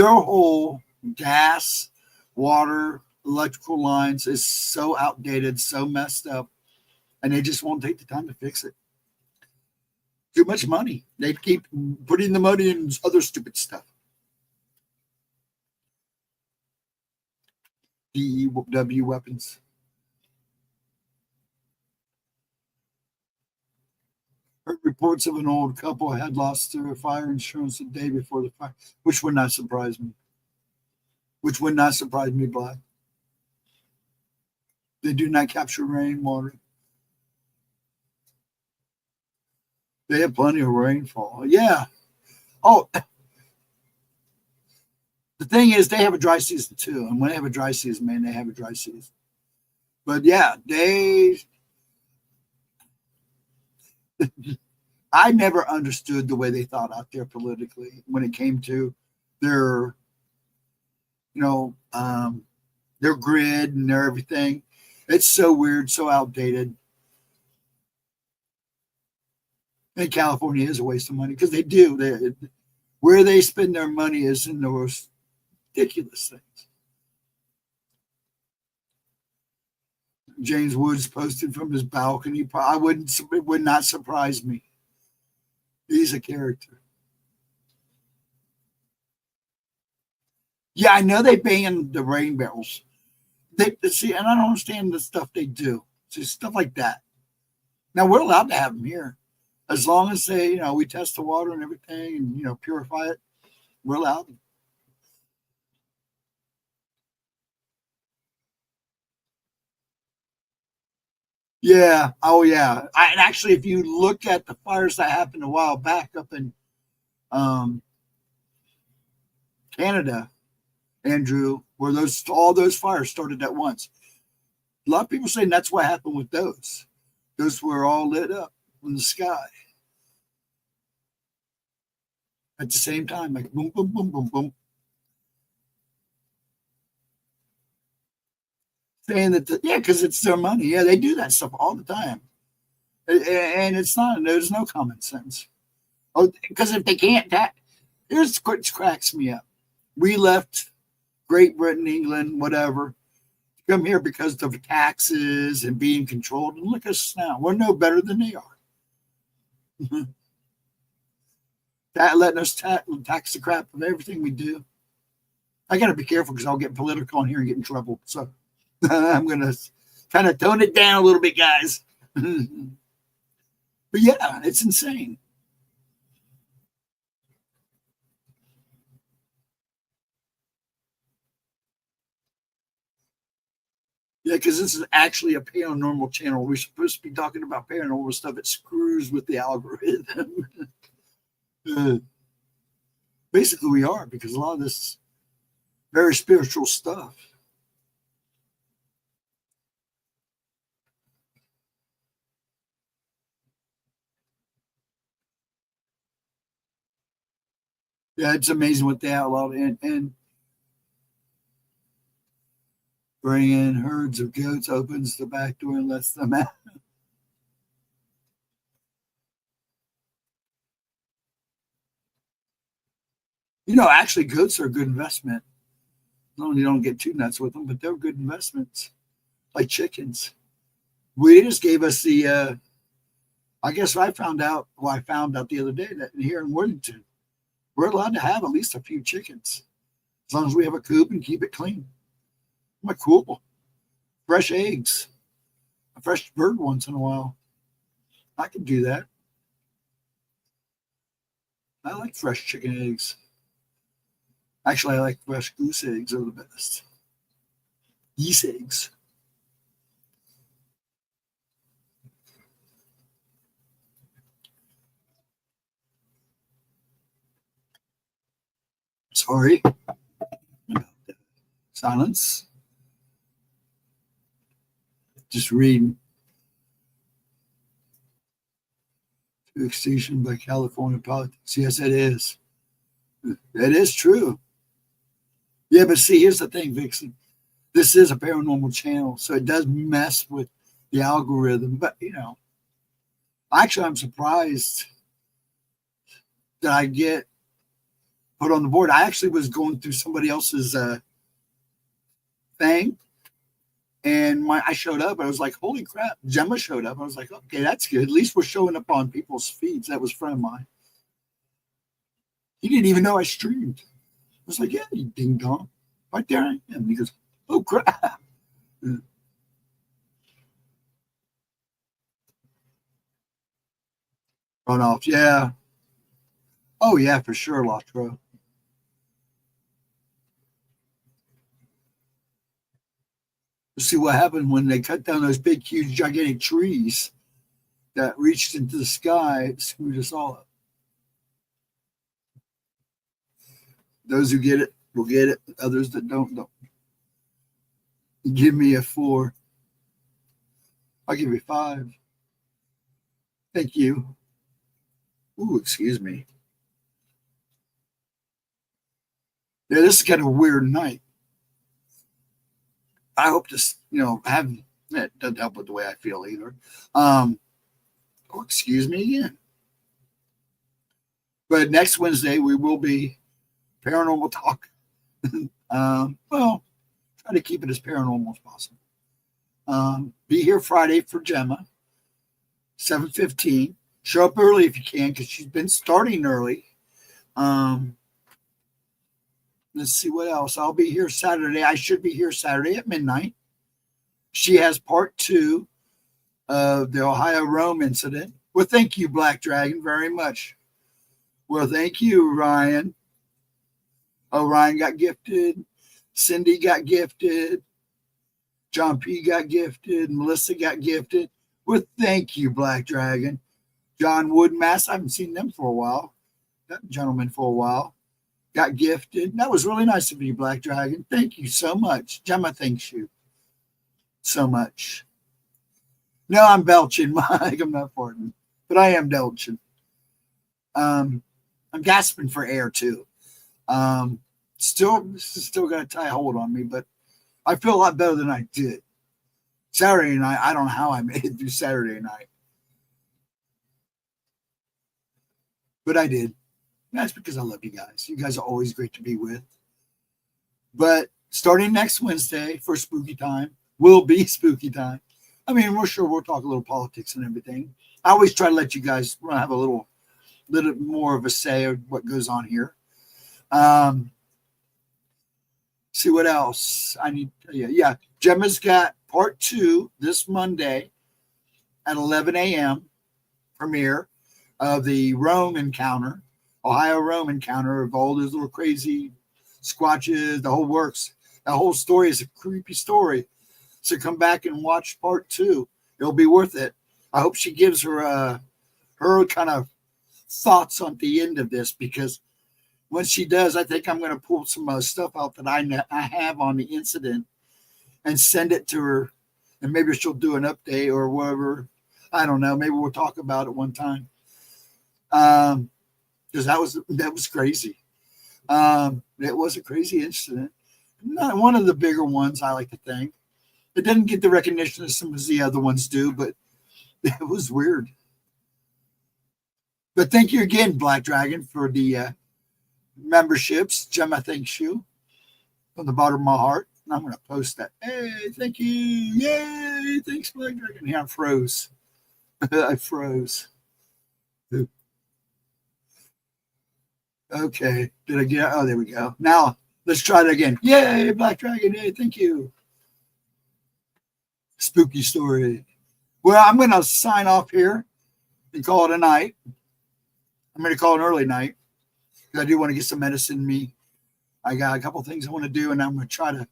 whole gas, water, electrical lines is so outdated, so messed up, and they just won't take the time to fix it. Too much money. They keep putting the money in other stupid stuff. DEW weapons. Heard reports of an old couple had lost their fire insurance the day before the fire, which would not surprise me. Which would not surprise me, Black. They do not capture rainwater. They have plenty of rainfall. Yeah. Oh, the thing is, they have a dry season too. And when they have a dry season, man, they have a dry season. But yeah, I never understood the way they thought out there politically when it came to their, their grid and their everything. It's so weird, so outdated. And California is a waste of money because they do. Where they spend their money is in the most ridiculous things. James Woods posted from his balcony. It would not surprise me. He's a character. Yeah, I know they banned the rain barrels. They see, and I don't understand the stuff they do. Just stuff like that. Now we're allowed to have them here, as long as they, we test the water and everything, and purify it. We're allowed. Yeah. Oh, yeah. And actually, if you look at the fires that happened a while back up in um, Canada, Andrew, where all those fires started at once. A lot of people saying that's what happened with those. Those were all lit up in the sky at the same time, like boom, boom, boom, boom, boom. Saying that, yeah, because it's their money. Yeah, they do that stuff all the time. And there's no common sense. Oh, because if they can't, here's what cracks me up. We left Great Britain, England, whatever, come here because of taxes and being controlled. And look at us now. We're no better than they are. That letting us tax the crap of everything we do. I got to be careful because I'll get political on here and get in trouble. So I'm going to kind of tone it down a little bit, guys. But yeah, it's insane. Yeah, because this is actually a paranormal channel. We're supposed to be talking about paranormal stuff. It screws with the algorithm. Basically, we are, because a lot of this very spiritual stuff. Yeah, it's amazing what they outlawed. And bring in herds of goats, opens the back door and lets them out. Actually, goats are a good investment. Not only you don't get too nuts with them, but they're good investments, like chickens. We just gave us the, I guess I found out the other day that here in Worthington, we're allowed to have at least a few chickens, as long as we have a coop and keep it clean. I'm like, cool. Fresh eggs, a fresh bird once in a while. I can do that. I like fresh chicken eggs. Actually, I like fresh goose eggs are the best. Geese eggs. Sorry about that. Silence. Just reading. To extinction by California politics. Yes, it is. It is true. Yeah, but see, here's the thing, Vixen. This is a paranormal channel, so it does mess with the algorithm. But, actually, I'm surprised that I get put on the board. I actually was going through somebody else's thing, and I showed up. I was like, holy crap, Gemma showed up. I was like, okay, that's good. At least we're showing up on people's feeds. That was a friend of mine. He didn't even know I streamed. I was like, yeah, you ding dong. Right there I am. He goes, oh crap. Run off. Yeah. Oh yeah, for sure, Latro. See what happened when they cut down those big, huge, gigantic trees that reached into the sky. It screwed us all up. Those who get it will get it. Others that don't. Give me a 4. I'll give you 5. Thank you. Ooh, excuse me. Yeah, this is kind of a weird night. I hope to, have it doesn't help with the way I feel either. Excuse me again. But next Wednesday we will be paranormal talk. Well, try to keep it as paranormal as possible. Be here Friday for Gemma, 7:15. Show up early if you can, because she's been starting early. Let's see what else. I'll be here Saturday. I should be here Saturday at midnight. She has part 2 of the Ohio Rome incident. Well, thank you, Black Dragon, very much. Well, thank you, Ryan. Oh, Ryan got gifted. Cindy got gifted. John P. got gifted. Melissa got gifted. Well, thank you, Black Dragon. John Woodmass, I haven't seen them for a while. That gentleman for a while. Got gifted. That was really nice of you, Black Dragon. Thank you so much. Gemma thanks you so much. No, I'm belching, Mike. I'm not farting, but I am belching. I'm gasping for air too. This is still got a tight hold on me, but I feel a lot better than I did. Saturday night, I don't know how I made it through Saturday night, but I did. That's because I love you guys. You guys are always great to be with. But starting next Wednesday for spooky time, will be spooky time. I mean, we're sure we'll talk a little politics and everything. I always try to let you guys have a little more of a say of what goes on here. See what else I need to tell you. Yeah, Gemma's got part 2 this Monday at 11 a.m. premiere of the Rome encounter, Ohio Rome encounter of all those little crazy squatches, the whole works. That whole story is a creepy story. So come back and watch part 2. It'll be worth it. I hope she gives her kind of thoughts on the end of this, because when she does, I think I'm going to pull some stuff out that I have on the incident and send it to her, and maybe she'll do an update or whatever. I don't know. Maybe we'll talk about it one time. Because that was crazy. It was a crazy incident. Not one of the bigger ones, I like to think. It didn't get the recognition that some of the other ones do, but it was weird. But thank you again, Black Dragon, for the memberships. Gemma, thanks you from the bottom of my heart. And I'm going to post that. Hey, thank you. Yay. Thanks, Black Dragon. Yeah, I froze. I froze. Okay. Did I get? Oh, there we go. Now, let's try it again. Yay, Black Dragon. Yay, thank you. Spooky story. Well, I'm going to sign off here and call it a night. I'm going to call it an early night because I do want to get some medicine in me. I got a couple things I want to do, and I'm going to try to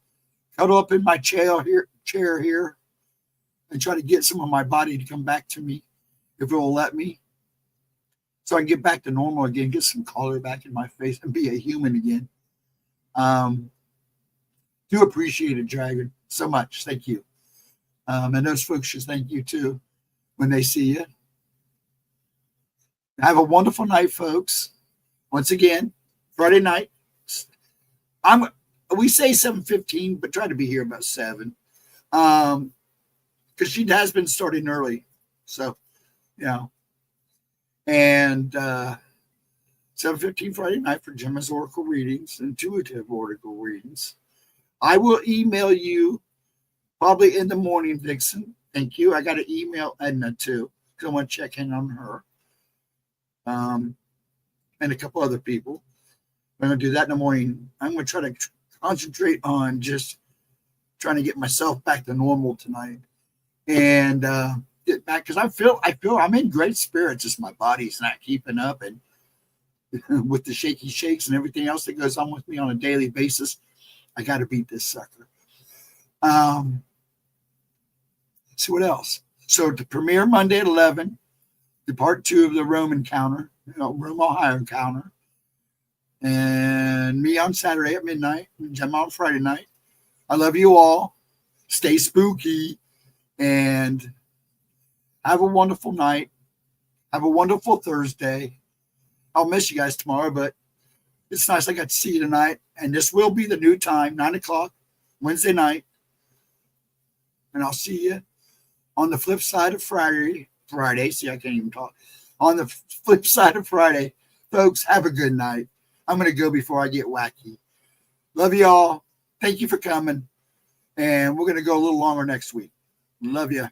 cuddle up in my chair here and try to get some of my body to come back to me if it will let me, so I can get back to normal again, get some color back in my face and be a human again. Do appreciate it, Dragon, so much. Thank you. And those folks should thank you too when they see you. Have a wonderful night, folks. Once again, Friday night. We say 7:15, but try to be here about 7. Because she has been starting early. So, you know. And 7:15 Friday night for Gemma's Oracle readings, intuitive Oracle readings. I will email you probably in the morning, Vixen. Thank you. I got to email Edna too, because I want to check in on her. And a couple other people. I'm going to do that in the morning. I'm going to try to concentrate on just trying to get myself back to normal tonight and get back, because I feel I'm in great spirits. Just my body's not keeping up, and with the shaky shakes and everything else that goes on with me on a daily basis, I got to beat this sucker. See what else. So the premiere Monday at 11, the part 2 of the Rome encounter, Rome, Ohio encounter, and me on Saturday at midnight, and Gemma on Friday night. I love you all. Stay spooky, and have a wonderful night. Have a wonderful Thursday. I'll miss you guys tomorrow, but it's nice I got to see you tonight. And this will be the new time, 9 o'clock, Wednesday night. And I'll see you on the flip side of Friday. See, I can't even talk. On the flip side of Friday. Folks, have a good night. I'm going to go before I get wacky. Love you all. Thank you for coming. And we're going to go a little longer next week. Love you.